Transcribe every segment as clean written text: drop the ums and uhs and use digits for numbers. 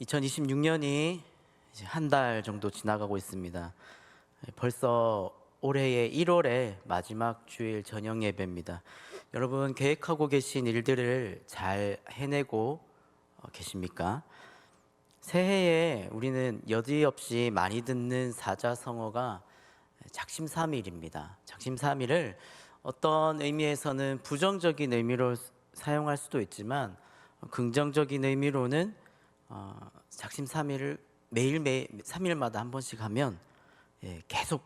2026년이 이제 한 달 정도 지나가고 있습니다. 벌써 올해의 1월의 마지막 주일 저녁 예배입니다. 여러분 계획하고 계신 일들을 잘 해내고 계십니까? 새해에 우리는 여지없이 많이 듣는 사자성어가 작심삼일입니다. 작심삼일을 어떤 의미에서는 부정적인 의미로 사용할 수도 있지만 긍정적인 의미로는 작심삼일을 매일매일 3일마다 한 번씩 하면 계속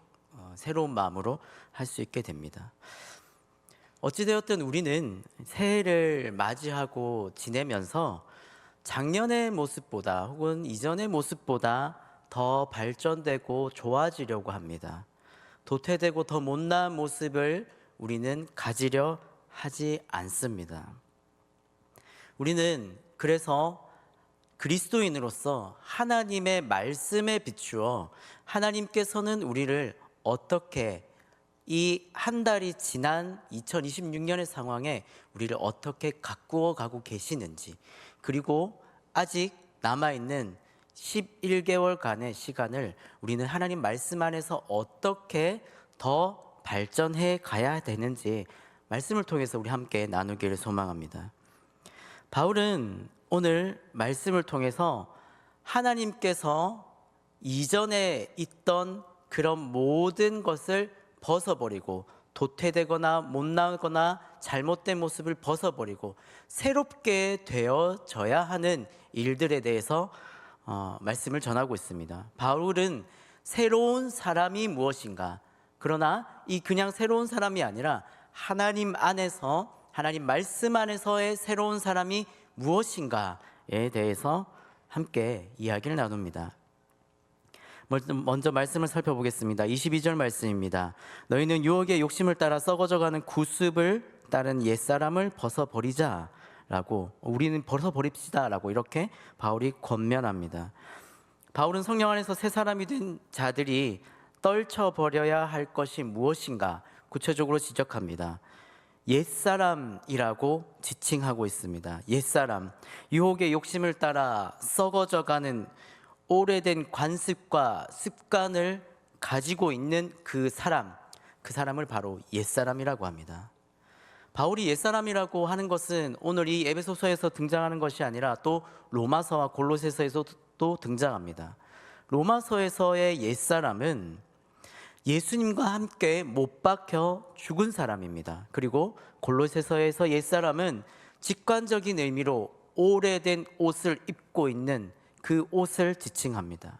새로운 마음으로 할 수 있게 됩니다. 어찌되었든 우리는 새해를 맞이하고 지내면서 작년의 모습보다 혹은 이전의 모습보다 더 발전되고 좋아지려고 합니다. 도태되고 더 못나은 모습을 우리는 가지려 하지 않습니다. 우리는 그래서 그리스도인으로서 하나님의 말씀에 비추어 하나님께서는 우리를 어떻게 이 한 달이 지난 2026년의 상황에 우리를 어떻게 가꾸어 가고 계시는지, 그리고 아직 남아있는 11개월간의 시간을 우리는 하나님 말씀 안에서 어떻게 더 발전해 가야 되는지 말씀을 통해서 우리 함께 나누기를 소망합니다. 바울은 오늘 말씀을 통해서 하나님께서 이전에 있던 그런 모든 것을 벗어버리고 도태되거나 못나거나 잘못된 모습을 벗어버리고 새롭게 되어져야 하는 일들에 대해서 말씀을 전하고 있습니다. 바울은 새로운 사람이 무엇인가, 그러나 이 그냥 새로운 사람이 아니라 하나님 안에서, 하나님 말씀 안에서의 새로운 사람이 무엇인가에 대해서 함께 이야기를 나눕니다. 먼저 말씀을 살펴보겠습니다. 22절 말씀입니다. 너희는 유혹의 욕심을 따라 썩어져가는 구습을 따른 옛사람을 벗어버리자 라고, 우리는 벗어버립시다 라고 이렇게 바울이 권면합니다. 바울은 성령 안에서 새 사람이 된 자들이 떨쳐버려야 할 것이 무엇인가 구체적으로 지적합니다. 옛사람이라고 지칭하고 있습니다. 옛사람, 유혹의 욕심을 따라 썩어져가는 오래된 관습과 습관을 가지고 있는 그 사람을 바로 옛사람이라고 합니다. 바울이 옛사람이라고 하는 것은 오늘 이 에베소서에서 등장하는 것이 아니라 또 로마서와 골로새서에서도 등장합니다. 로마서에서의 옛사람은 예수님과 함께 못 박혀 죽은 사람입니다. 그리고 골로새서에서 옛사람은 직관적인 의미로 오래된 옷을 입고 있는 그 옷을 지칭합니다.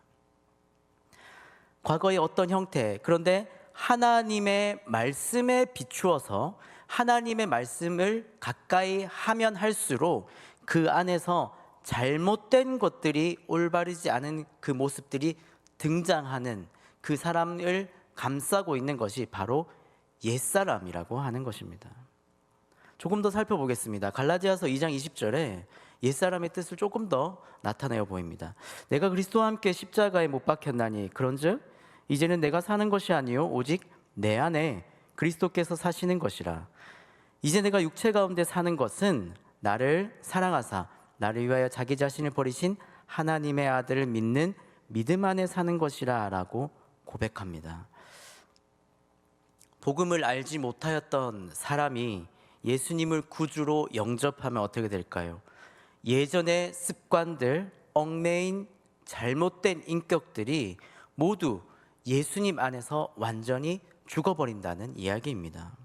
과거의 어떤 형태, 그런데 하나님의 말씀에 비추어서 하나님의 말씀을 가까이 하면 할수록 그 안에서 잘못된 것들이, 올바르지 않은 그 모습들이 등장하는 그 사람을 감싸고 있는 것이 바로 옛사람이라고 하는 것입니다. 조금 더 살펴보겠습니다. 갈라디아서 2장 20절에 옛사람의 뜻을 조금 더 나타내어 보입니다. 내가 그리스도와 함께 십자가에 못 박혔나니 그런즉 이제는 내가 사는 것이 아니요 오직 내 안에 그리스도께서 사시는 것이라. 이제 내가 육체 가운데 사는 것은 나를 사랑하사 나를 위하여 자기 자신을 버리신 하나님의 아들을 믿는 믿음 안에 사는 것이라 라고 고백합니다. 복음을 알지 못하였던 사람이 예수님을 구주로 영접하면 어떻게 될까요? 예전의 습관들, 얽매인 잘못된 인격들이 모두 예수님 안에서 완전히 죽어버린다는 이야기입니다.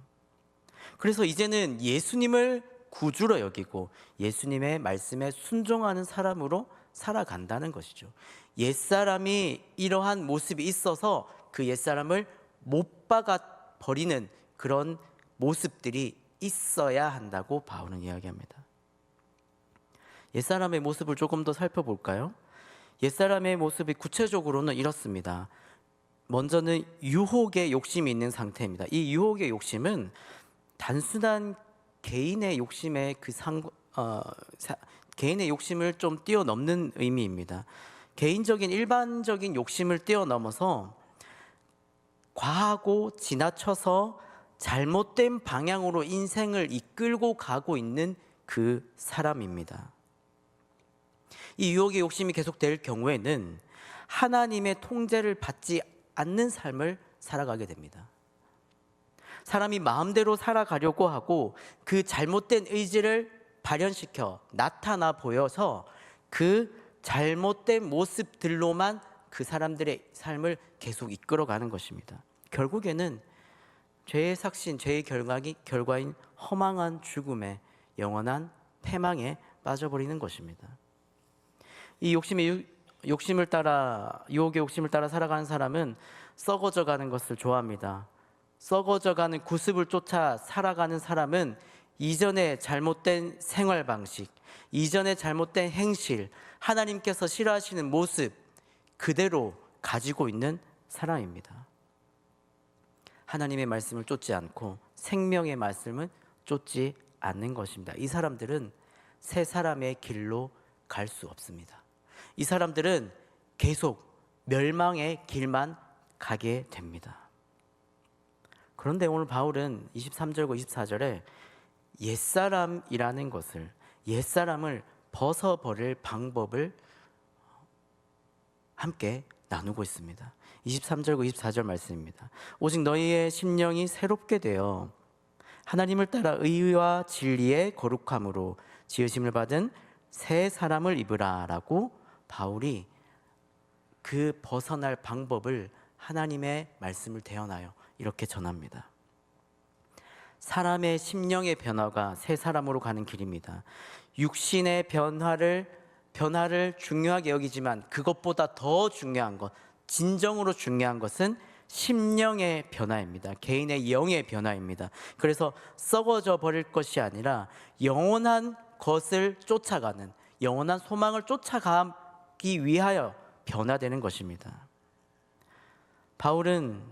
그래서 이제는 예수님을 구주로 여기고 예수님의 말씀에 순종하는 사람으로 살아간다는 것이죠. 옛사람이 이러한 모습이 있어서 그 옛사람을 못 박아 버리는 그런 모습들이 있어야 한다고 바울은 이야기합니다. 옛사람의 모습을 조금 더 살펴볼까요? 옛사람의 모습이 구체적으로는 이렇습니다. 먼저는 유혹의 욕심이 있는 상태입니다. 이 유혹의 욕심은 단순한 개인의 욕심의 개인의 욕심을 좀 뛰어넘는 의미입니다. 개인적인 일반적인 욕심을 뛰어넘어서 과하고 지나쳐서 잘못된 방향으로 인생을 이끌고 가고 있는 그 사람입니다. 이 유혹의 욕심이 계속될 경우에는 하나님의 통제를 받지 않는 삶을 살아가게 됩니다. 사람이 마음대로 살아가려고 하고 그 잘못된 의지를 발현시켜 나타나 보여서 그 잘못된 모습들로만 그 사람들의 삶을 계속 이끌어가는 것입니다. 결국에는 죄의 삭신, 죄의 결과인 허망한 죽음에, 영원한 패망에 빠져버리는 것입니다. 이 유혹의 욕심을 따라 살아가는 사람은 썩어져가는 것을 좋아합니다. 썩어져가는 구습을 쫓아 살아가는 사람은 이전의 잘못된 생활 방식, 이전의 잘못된 행실, 하나님께서 싫어하시는 모습 그대로 가지고 있는 사람입니다. 하나님의 말씀을 쫓지 않고 생명의 말씀을 쫓지 않는 것입니다. 이 사람들은 새 사람의 길로 갈 수 없습니다. 이 사람들은 계속 멸망의 길만 가게 됩니다. 그런데 오늘 바울은 23절과 24절에 옛사람이라는 것을, 옛사람을 벗어버릴 방법을 함께 나누고 있습니다. 23절과 24절 말씀입니다. 오직 너희의 심령이 새롭게 되어 하나님을 따라 의와 진리의 거룩함으로 지으심을 받은 새 사람을 입으라 라고 바울이 그 벗어날 방법을 하나님의 말씀을 대언하여 이렇게 전합니다. 사람의 심령의 변화가 새 사람으로 가는 길입니다. 육신의 변화를 중요하게 여기지만 그것보다 더 중요한 것, 진정으로 중요한 것은 심령의 변화입니다. 개인의 영의 변화입니다. 그래서 썩어져 버릴 것이 아니라 영원한 것을 쫓아가는, 영원한 소망을 쫓아가기 위하여 변화되는 것입니다. 바울은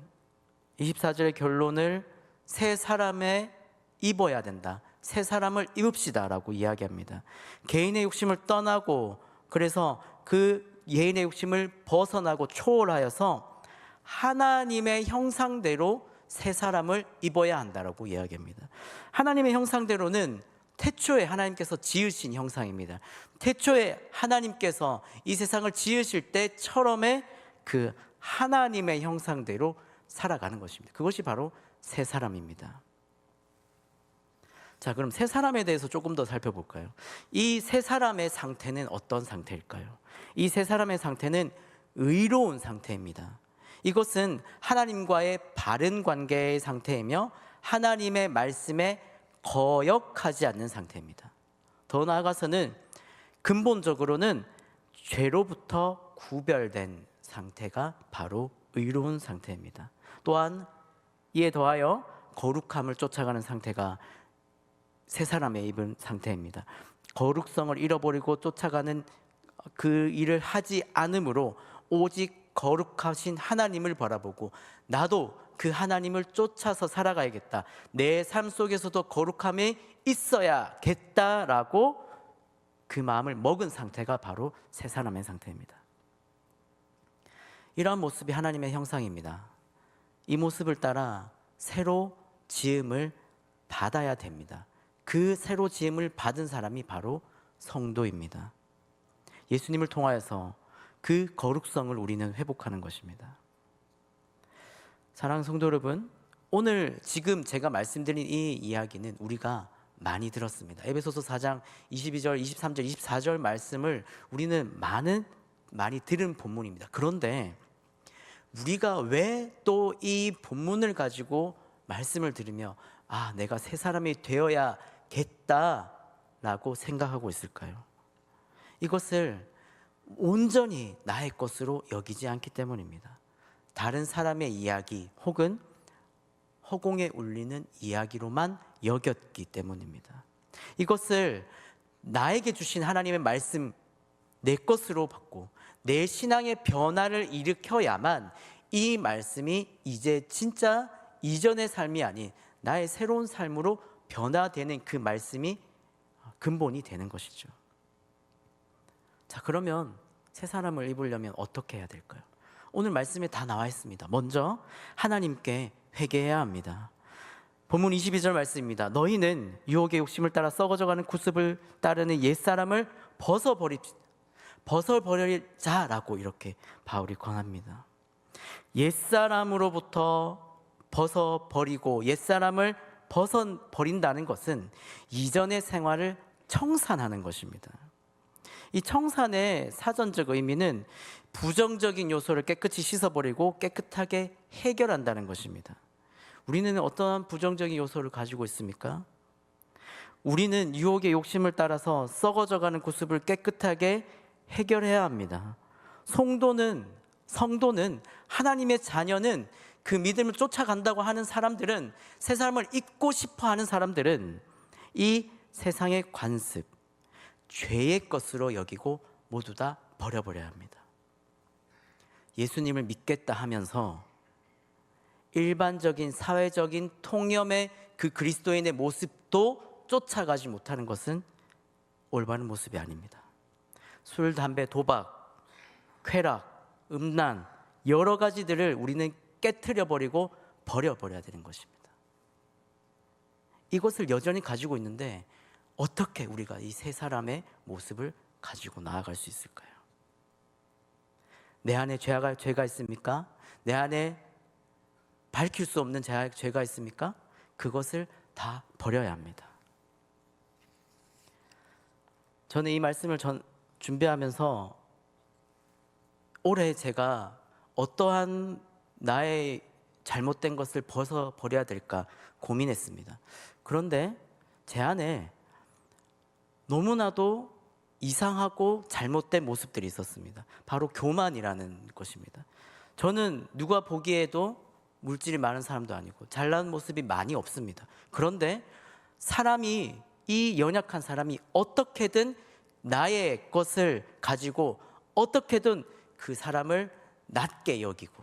24절의 결론을 새 사람에 입어야 된다, 새 사람을 입읍시다 라고 이야기합니다. 개인의 욕심을 떠나고, 그래서 그 개인의 욕심을 벗어나고 초월하여서 하나님의 형상대로 새 사람을 입어야 한다라고 이야기합니다. 하나님의 형상대로는 태초에 하나님께서 지으신 형상입니다. 태초에 하나님께서 이 세상을 지으실 때처럼의 그 하나님의 형상대로 살아가는 것입니다. 그것이 바로 새 사람입니다. 자, 그럼 새 사람에 대해서 조금 더 살펴볼까요? 이 새 사람의 상태는 어떤 상태일까요? 이 새 사람의 상태는 의로운 상태입니다. 이것은 하나님과의 바른 관계의 상태이며 하나님의 말씀에 거역하지 않는 상태입니다. 더 나아가서는 근본적으로는 죄로부터 구별된 상태가 바로 의로운 상태입니다. 또한 이에 더하여 거룩함을 쫓아가는 상태가 새 사람의 입은 상태입니다. 거룩성을 잃어버리고 쫓아가는 그 일을 하지 않으므로 오직 거룩하신 하나님을 바라보고 나도 그 하나님을 쫓아서 살아가야겠다, 내 삶 속에서도 거룩함이 있어야겠다라고 그 마음을 먹은 상태가 바로 새 사람의 상태입니다. 이러한 모습이 하나님의 형상입니다. 이 모습을 따라 새로 지음을 받아야 됩니다. 그 새로 지음을 받은 사람이 바로 성도입니다. 예수님을 통하여서 그 거룩성을 우리는 회복하는 것입니다. 사랑하는 성도 여러분, 오늘 지금 제가 말씀드린 이 이야기는 우리가 많이 들었습니다. 에베소서 4장 22절, 23절, 24절 말씀을 우리는 많이 들은 본문입니다. 그런데 우리가 왜 또 이 본문을 가지고 말씀을 들으며 내가 새 사람이 되어야겠다라고 생각하고 있을까요? 이것을 온전히 나의 것으로 여기지 않기 때문입니다. 다른 사람의 이야기 혹은 허공에 울리는 이야기로만 여겼기 때문입니다. 이것을 나에게 주신 하나님의 말씀 내 것으로 받고 내 신앙의 변화를 일으켜야만 이 말씀이 이제 진짜 이전의 삶이 아닌 나의 새로운 삶으로 변화되는 그 말씀이 근본이 되는 것이죠. 자, 그러면 새 사람을 입으려면 어떻게 해야 될까요? 오늘 말씀에 다 나와 있습니다. 먼저 하나님께 회개해야 합니다. 본문 22절 말씀입니다. 너희는 유혹의 욕심을 따라 썩어져가는 구습을 따르는 옛사람을 벗어버리자라고 이렇게 바울이 권합니다. 옛사람으로부터 벗어버리고 옛사람을 벗어버린다는 것은 이전의 생활을 청산하는 것입니다. 이 청산의 사전적 의미는 부정적인 요소를 깨끗이 씻어버리고 깨끗하게 해결한다는 것입니다. 우리는 어떠한 부정적인 요소를 가지고 있습니까? 우리는 유혹의 욕심을 따라서 썩어져가는 구습을 깨끗하게 해결해야 합니다. 성도는 하나님의 자녀는 그 믿음을 쫓아간다고 하는 사람들은, 새 삶을 잊고 싶어하는 사람들은 이 세상의 관습, 죄의 것으로 여기고 모두 다 버려버려야 합니다. 예수님을 믿겠다 하면서 일반적인 사회적인 통념의 그 그리스도인의 모습도 쫓아가지 못하는 것은 올바른 모습이 아닙니다. 술, 담배, 도박, 쾌락, 음란, 여러 가지들을 우리는 깨트려버리고 버려버려야 되는 것입니다. 이것을 여전히 가지고 있는데 어떻게 우리가 이 세 사람의 모습을 가지고 나아갈 수 있을까요? 내 안에 죄가 있습니까? 내 안에 밝힐 수 없는 죄가 있습니까? 그것을 다 버려야 합니다. 저는 이 말씀을 준비하면서 올해 제가 어떠한 나의 잘못된 것을 벗어버려야 될까 고민했습니다. 그런데 제 안에 너무나도 이상하고 잘못된 모습들이 있었습니다. 바로 교만이라는 것입니다. 저는 누가 보기에도 물질이 많은 사람도 아니고 잘난 모습이 많이 없습니다. 그런데 이 연약한 사람이 어떻게든 나의 것을 가지고 어떻게든 그 사람을 낮게 여기고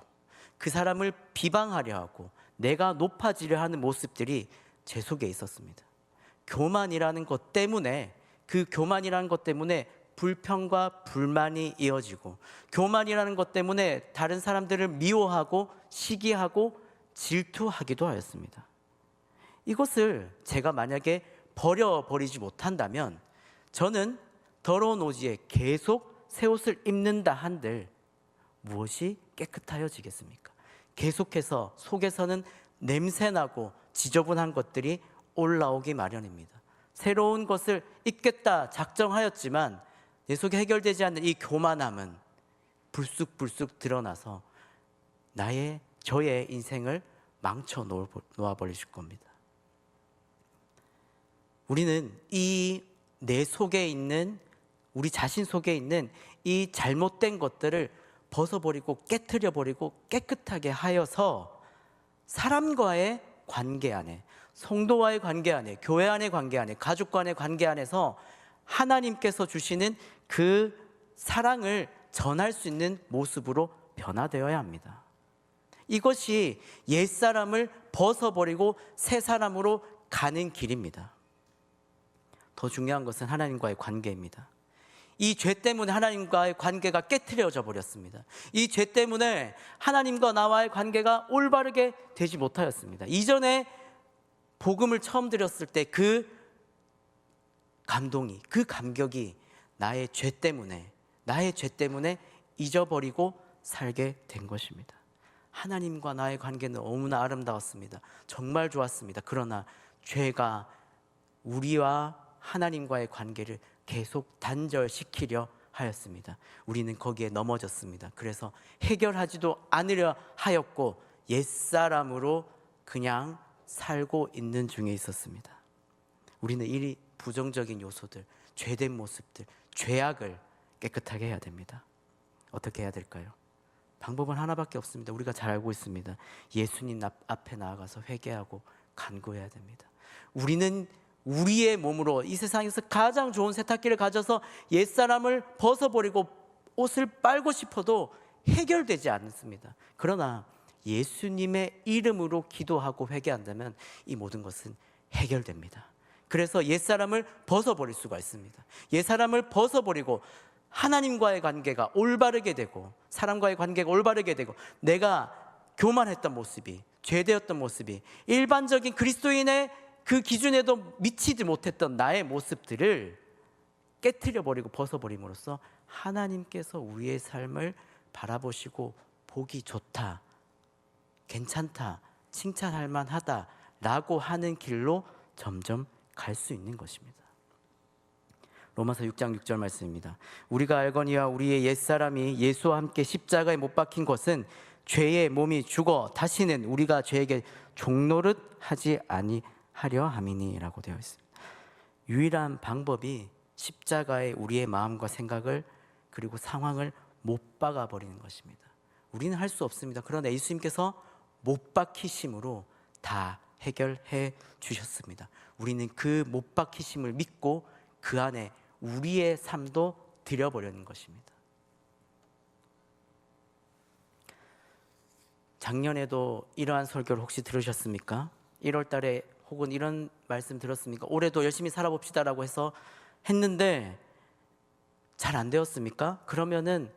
그 사람을 비방하려 하고 내가 높아지려 하는 모습들이 제 속에 있었습니다. 교만이라는 것 때문에 불평과 불만이 이어지고, 교만이라는 것 때문에 다른 사람들을 미워하고 시기하고 질투하기도 하였습니다. 이것을 제가 만약에 버려버리지 못한다면 저는 더러운 오지에 계속 새 옷을 입는다 한들 무엇이 깨끗하여지겠습니까? 계속해서 속에서는 냄새나고 지저분한 것들이 올라오기 마련입니다. 새로운 것을 입겠다 작정하였지만 내 속에 해결되지 않는 이 교만함은 불쑥불쑥 드러나서 저의 인생을 망쳐 놓아버리실 겁니다. 우리는 우리 자신 속에 있는 이 잘못된 것들을 벗어버리고 깨트려버리고 깨끗하게 하여서 사람과의 관계 안에, 성도와의 관계 안에, 교회 안의 관계 안에, 가족 간의 관계 안에서 하나님께서 주시는 그 사랑을 전할 수 있는 모습으로 변화되어야 합니다. 이것이 옛사람을 벗어버리고 새 사람으로 가는 길입니다. 더 중요한 것은 하나님과의 관계입니다. 이 죄 때문에 하나님과의 관계가 깨트려져 버렸습니다. 이 죄 때문에 하나님과 나와의 관계가 올바르게 되지 못하였습니다. 이전에 복음을 처음 드렸을 때 그 감동이, 그 감격이 나의 죄 때문에 잊어버리고 살게 된 것입니다. 하나님과 나의 관계는 너무나 아름다웠습니다. 정말 좋았습니다. 그러나 죄가 우리와 하나님과의 관계를 계속 단절시키려 하였습니다. 우리는 거기에 넘어졌습니다. 그래서 해결하지도 않으려 하였고 옛사람으로 그냥 살고 있는 중에 있었습니다. 우리는 이 부정적인 요소들, 죄된 모습들, 죄악을 깨끗하게 해야 됩니다. 어떻게 해야 될까요? 방법은 하나밖에 없습니다. 우리가 잘 알고 있습니다. 예수님 앞에 나아가서 회개하고 간구해야 됩니다. 우리는 우리의 몸으로 이 세상에서 가장 좋은 세탁기를 가져서 옛사람을 벗어버리고 옷을 빨고 싶어도 해결되지 않습니다. 그러나 예수님의 이름으로 기도하고 회개한다면 이 모든 것은 해결됩니다. 그래서 옛사람을 벗어버릴 수가 있습니다. 옛사람을 벗어버리고 하나님과의 관계가 올바르게 되고, 사람과의 관계가 올바르게 되고, 내가 교만했던 모습이, 죄되었던 모습이, 일반적인 그리스도인의 그 기준에도 미치지 못했던 나의 모습들을 깨트려버리고 벗어버림으로써 하나님께서 우리의 삶을 바라보시고 보기 좋다, 괜찮다, 칭찬할 만하다 라고 하는 길로 점점 갈 수 있는 것입니다. 로마서 6장 6절 말씀입니다. 우리가 알거니와 우리의 옛사람이 예수와 함께 십자가에 못 박힌 것은 죄의 몸이 죽어 다시는 우리가 죄에게 종노릇 하지 아니하려 함이니 라고 되어 있습니다. 유일한 방법이 십자가에 우리의 마음과 생각을 그리고 상황을 못 박아버리는 것입니다. 우리는 할 수 없습니다. 그러나 예수님께서 못 박히심으로 다 해결해 주셨습니다. 우리는 그 못 박히심을 믿고 그 안에 우리의 삶도 들여보려는 것입니다. 작년에도 이러한 설교를 혹시 들으셨습니까? 1월 달에 혹은 이런 말씀 들었습니까? 올해도 열심히 살아봅시다라고 해서 했는데 잘 안 되었습니까? 그러면은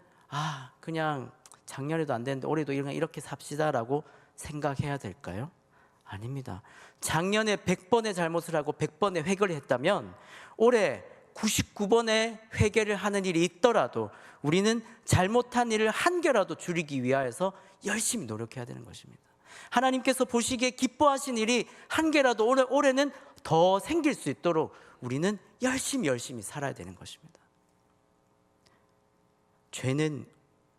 그냥 작년에도 안 되는데 올해도 이렇게 삽시다라고 생각해야 될까요? 아닙니다. 작년에 100번의 잘못을 하고 100번의 회개를 했다면 올해 99번의 회개를 하는 일이 있더라도 우리는 잘못한 일을 한 개라도 줄이기 위하여서 열심히 노력해야 되는 것입니다. 하나님께서 보시기에 기뻐하신 일이 한 개라도 올해는 더 생길 수 있도록 우리는 열심히 살아야 되는 것입니다. 죄는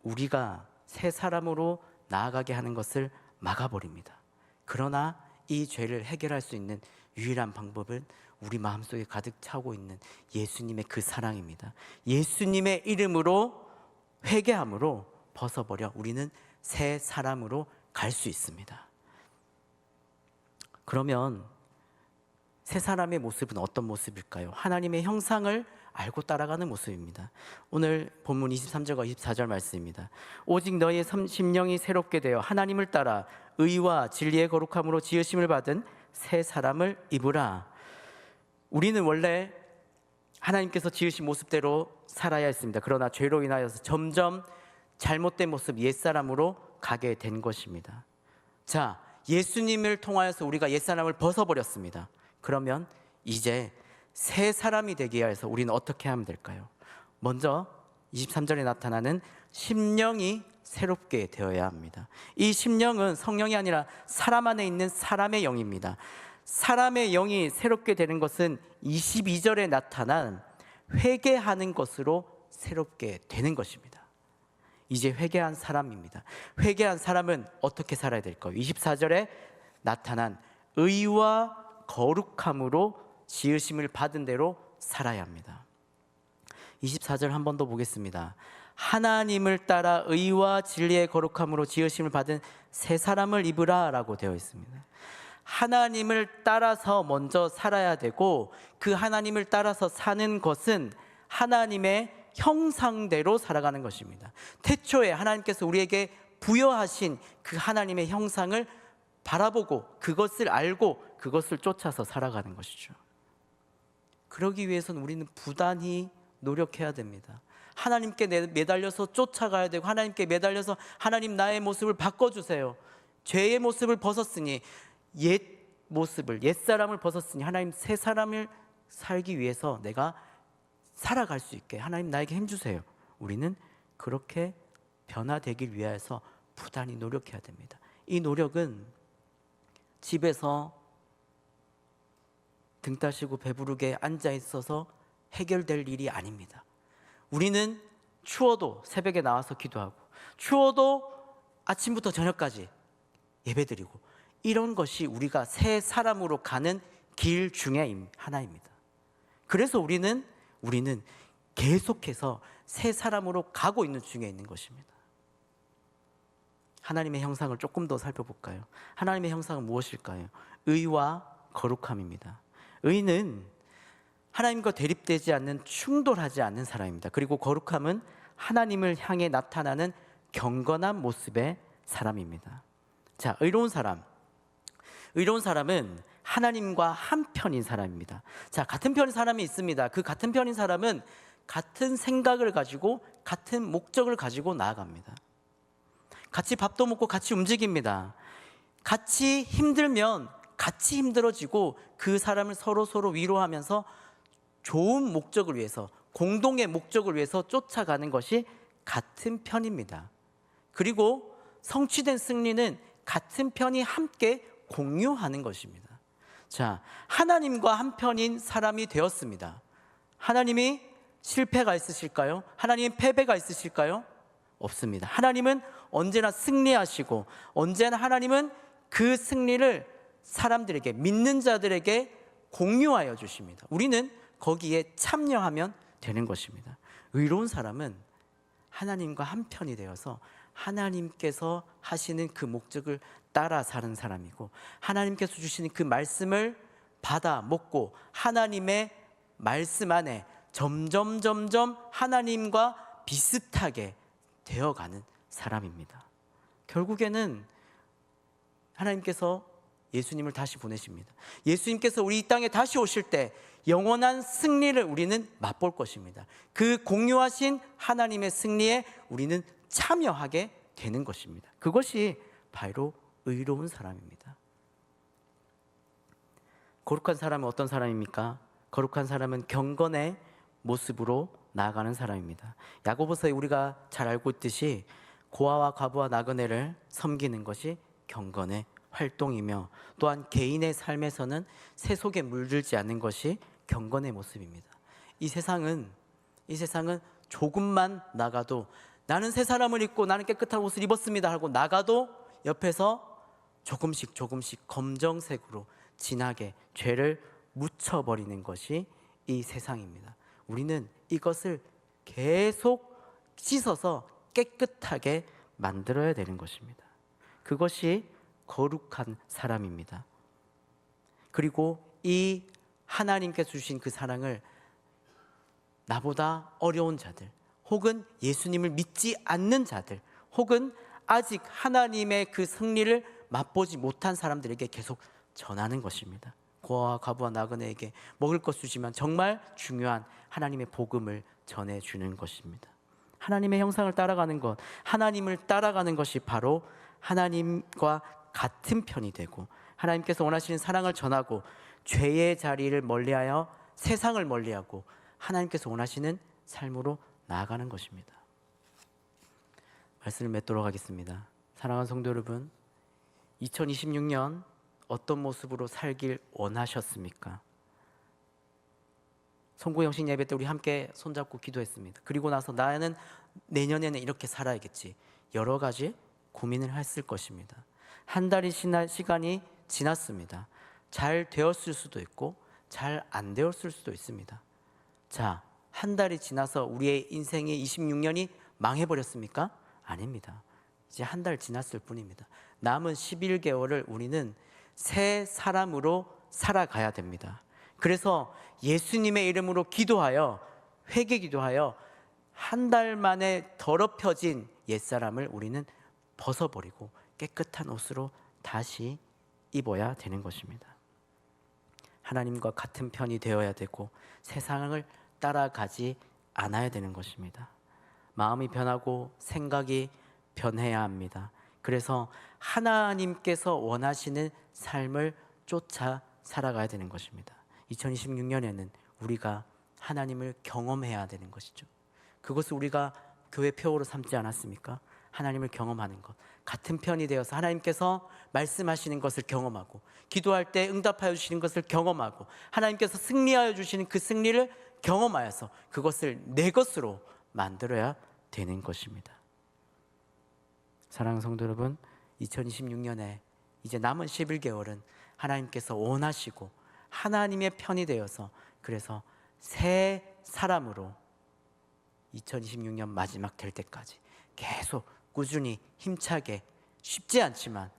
우리가 새 사람으로 나아가게 하는 것을 막아버립니다. 그러나 이 죄를 해결할 수 있는 유일한 방법은 우리 마음속에 가득 차고 있는 예수님의 그 사랑입니다. 예수님의 이름으로 회개함으로 벗어버려 우리는 새 사람으로 갈 수 있습니다. 그러면 새 사람의 모습은 어떤 모습일까요? 하나님의 형상을 알고 따라가는 모습입니다. 오늘 본문 23절과 24절 말씀입니다. 오직 너희의 심령이 새롭게 되어 하나님을 따라 의와 진리의 거룩함으로 지으심을 받은 새 사람을 입으라. 우리는 원래 하나님께서 지으신 모습대로 살아야 했습니다. 그러나 죄로 인하여서 점점 잘못된 모습, 옛사람으로 가게 된 것입니다. 자, 예수님을 통하여서 우리가 옛사람을 벗어버렸습니다. 그러면 이제 새 사람이 되기 위해서 우리는 어떻게 하면 될까요? 먼저 23절에 나타나는 심령이 새롭게 되어야 합니다. 이 심령은 성령이 아니라 사람 안에 있는 사람의 영입니다. 사람의 영이 새롭게 되는 것은 22절에 나타난 회개하는 것으로 새롭게 되는 것입니다. 이제 회개한 사람입니다. 회개한 사람은 어떻게 살아야 될까요? 24절에 나타난 의와 거룩함으로 지으심을 받은 대로 살아야 합니다. 24절 한 번 더 보겠습니다. 하나님을 따라 의와 진리의 거룩함으로 지으심을 받은 새 사람을 입으라 라고 되어 있습니다. 하나님을 따라서 먼저 살아야 되고 그 하나님을 따라서 사는 것은 하나님의 형상대로 살아가는 것입니다. 태초에 하나님께서 우리에게 부여하신 그 하나님의 형상을 바라보고 그것을 알고 그것을 쫓아서 살아가는 것이죠. 그러기 위해서는 우리는 부단히 노력해야 됩니다. 하나님께 매달려서 쫓아가야 되고 하나님께 매달려서 하나님 나의 모습을 바꿔주세요. 죄의 모습을 벗었으니 옛 모습을 옛사람을 벗었으니 하나님 새 사람을 살기 위해서 내가 살아갈 수 있게 하나님 나에게 힘주세요. 우리는 그렇게 변화되길 위해서 부단히 노력해야 됩니다. 이 노력은 집에서 등 따시고 배부르게 앉아 있어서 해결될 일이 아닙니다. 우리는 추워도 새벽에 나와서 기도하고 추워도 아침부터 저녁까지 예배드리고 이런 것이 우리가 새 사람으로 가는 길 중에 하나입니다. 그래서 우리는 계속해서 새 사람으로 가고 있는 중에 있는 것입니다. 하나님의 형상을 조금 더 살펴볼까요? 하나님의 형상은 무엇일까요? 의와 거룩함입니다. 의는 하나님과 대립되지 않는 충돌하지 않는 사람입니다. 그리고 거룩함은 하나님을 향해 나타나는 경건한 모습의 사람입니다. 자, 의로운 사람은 하나님과 한편인 사람입니다. 자, 같은 편인 사람이 있습니다. 그 같은 편인 사람은 같은 생각을 가지고 같은 목적을 가지고 나아갑니다. 같이 밥도 먹고 같이 움직입니다. 같이 힘들면 같이 힘들어지고 그 사람을 서로 위로하면서 좋은 목적을 위해서 공동의 목적을 위해서 쫓아가는 것이 같은 편입니다. 그리고 성취된 승리는 같은 편이 함께 공유하는 것입니다. 자, 하나님과 한 편인 사람이 되었습니다. 하나님이 실패가 있으실까요? 하나님은 패배가 있으실까요? 없습니다. 하나님은 언제나 승리하시고 언제나 하나님은 그 승리를 사람들에게, 믿는 자들에게 공유하여 주십니다. 우리는 거기에 참여하면 되는 것입니다. 의로운 사람은 하나님과 한 편이 되어서 하나님께서 하시는 그 목적을 따라 사는 사람이고, 하나님께서 주시는 그 말씀을 받아 먹고 하나님의 말씀 안에 점점 하나님과 비슷하게 되어가는 사람입니다. 결국에는 하나님께서 예수님을 다시 보내십니다. 예수님께서 우리 이 땅에 다시 오실 때 영원한 승리를 우리는 맛볼 것입니다. 그 공유하신 하나님의 승리에 우리는 참여하게 되는 것입니다. 그것이 바로 의로운 사람입니다. 거룩한 사람은 어떤 사람입니까? 거룩한 사람은 경건의 모습으로 나아가는 사람입니다. 야고보서에 우리가 잘 알고 있듯이 고아와 과부와 나그네를 섬기는 것이 경건의 활동이며, 또한 개인의 삶에서는 세속에 물들지 않는 것이 경건의 모습입니다. 이 세상은 조금만 나가도, 나는 새 사람을 입고 나는 깨끗한 옷을 입었습니다 하고 나가도 옆에서 조금씩 검정색으로 진하게 죄를 묻혀버리는 것이 이 세상입니다. 우리는 이것을 계속 씻어서 깨끗하게 만들어야 되는 것입니다. 그것이 거룩한 사람입니다. 그리고 이 하나님께서 주신 그 사랑을 나보다 어려운 자들, 혹은 예수님을 믿지 않는 자들, 혹은 아직 하나님의 그 승리를 맛보지 못한 사람들에게 계속 전하는 것입니다. 고아와 과부와 나그네에게 먹을 것 주지만 정말 중요한 하나님의 복음을 전해주는 것입니다. 하나님의 형상을 따라가는 것, 하나님을 따라가는 것이 바로 하나님과 같은 편이 되고, 하나님께서 원하시는 사랑을 전하고, 죄의 자리를 멀리하여 세상을 멀리하고 하나님께서 원하시는 삶으로 나아가는 것입니다. 말씀을 맺도록 하겠습니다. 사랑하는 성도 여러분, 2026년 어떤 모습으로 살길 원하셨습니까? 송구영신 예배 때 우리 함께 손잡고 기도했습니다. 그리고 나서 나는 내년에는 이렇게 살아야겠지, 여러 가지 고민을 했을 것입니다. 한 달이 시간이 지났습니다. 잘 되었을 수도 있고 잘 안 되었을 수도 있습니다. 자, 한 달이 지나서 우리의 인생의 26년이 망해버렸습니까? 아닙니다. 이제 한 달 지났을 뿐입니다. 남은 11개월을 우리는 새 사람으로 살아가야 됩니다. 그래서 예수님의 이름으로 기도하여, 회개 기도하여 한 달 만에 더럽혀진 옛사람을 우리는 벗어버리고 깨끗한 옷으로 다시 입어야 되는 것입니다. 하나님과 같은 편이 되어야 되고 세상을 따라가지 않아야 되는 것입니다. 마음이 변하고 생각이 변해야 합니다. 그래서 하나님께서 원하시는 삶을 쫓아 살아가야 되는 것입니다. 2026년에는 우리가 하나님을 경험해야 되는 것이죠. 그것을 우리가 교회 표어로 삼지 않았습니까? 하나님을 경험하는 것, 같은 편이 되어서 하나님께서 말씀하시는 것을 경험하고, 기도할 때 응답하여 주시는 것을 경험하고, 하나님께서 승리하여 주시는 그 승리를 경험하여서 그것을 내 것으로 만들어야 되는 것입니다. 사랑하는 성도 여러분, 2026년에 이제 남은 11개월은 하나님께서 원하시고 하나님의 편이 되어서, 그래서 새 사람으로 2026년 마지막 될 때까지 계속 꾸준히 힘차게, 쉽지 않지만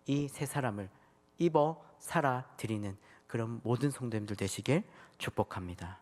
이 새 사람을 입어 살아 드리는 그런 모든 성도님들 되시길 축복합니다.